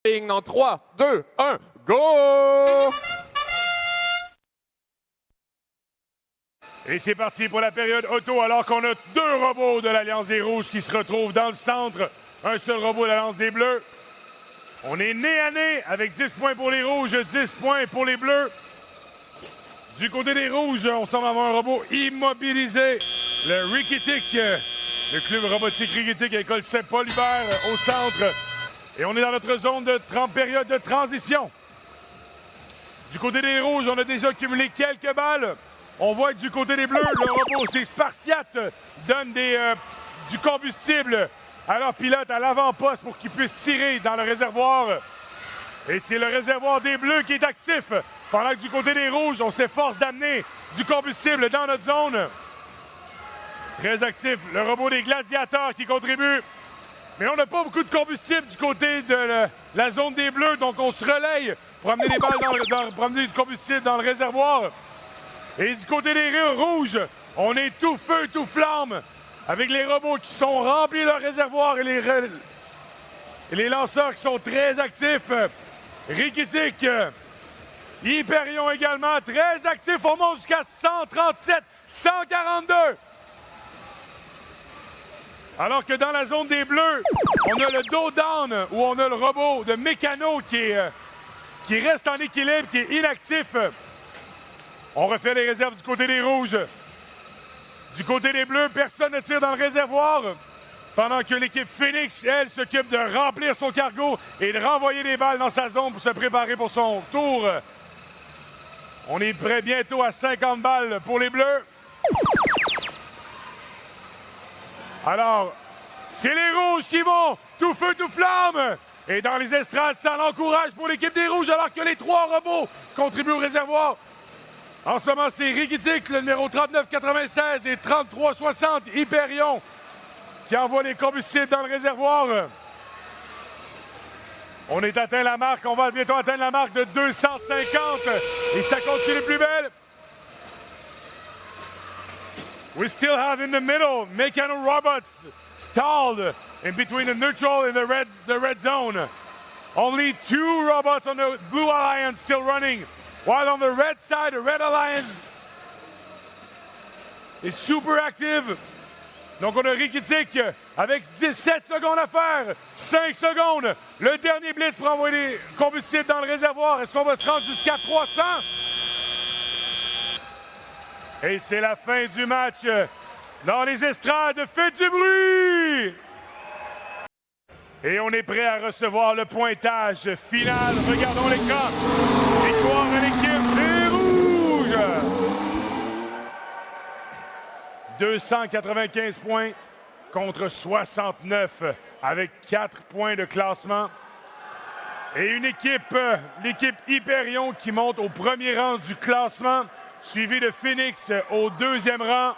Dans 3, 2, 1, go! Et c'est parti pour la période auto, alors qu'on a deux robots de l'Alliance des Rouges qui se retrouvent dans le centre. Un seul robot de l'Alliance des Bleus. On est nez à nez avec 10 points pour les Rouges, 10 points pour les Bleus. Du côté des Rouges, on semble avoir un robot immobilisé. Le Rikitik, le club robotique Rikitik, école Saint-Paul Hubert au centre. Et on est dans notre zone de période de transition. Du côté des Rouges, on a déjà cumulé quelques balles. On voit que du côté des Bleus, le robot des Spartiates donne du combustible à leur pilote à l'avant-poste pour qu'ils puissent tirer dans le réservoir. Et c'est le réservoir des Bleus qui est actif. Pendant que du côté des Rouges, on s'efforce d'amener du combustible dans notre zone. Très actif, le robot des Gladiateurs qui contribue. Mais on n'a pas beaucoup de combustible du côté de la zone des Bleus, donc on se relaye pour amener des balles pour amener du combustible dans le réservoir. Et du côté des Rouges, on est tout feu, tout flamme, avec les robots qui sont remplis de leur réservoir et les lanceurs qui sont très actifs. Rikitik, Hyperion également, très actif. On monte jusqu'à 137, 142. Alors que dans la zone des Bleus, on a le dos down, où on a le robot de Mécano qui reste en équilibre, qui est inactif. On refait les réserves du côté des Rouges. Du côté des Bleus, personne ne tire dans le réservoir. Pendant que l'équipe Phoenix, elle, s'occupe de remplir son cargo et de renvoyer des balles dans sa zone pour se préparer pour son tour. On est prêt bientôt à 50 balles pour les Bleus. Alors, c'est les Rouges qui vont tout feu, tout flamme. Et dans les estrades, ça l'encourage pour l'équipe des Rouges alors que les trois robots contribuent au réservoir. En ce moment, c'est Rikitik, le numéro 3996 et 3360, Hyperion, qui envoie les combustibles dans le réservoir. On est atteint la marque, on va bientôt atteindre la marque de 250 et ça continue plus belle. We still have in the middle Mechano robots stalled in between the neutral and the red zone. Only two robots on the Blue Alliance still running, while on the red side, the Red Alliance is super active. Donc on a Rikitik avec 17 secondes à faire, 5 secondes. Le dernier blitz pour envoyer des combustibles dans le réservoir. Est-ce qu'on va se rendre jusqu'à 300? Et c'est la fin du match. Dans les estrades, faites du bruit! Et on est prêt à recevoir le pointage final. Regardons l'écran. Victoire de l'équipe des Rouges. 295 points contre 69 avec 4 points de classement. Et une équipe, l'équipe Hyperion qui monte au premier rang du classement, suivi de Phoenix au deuxième rang.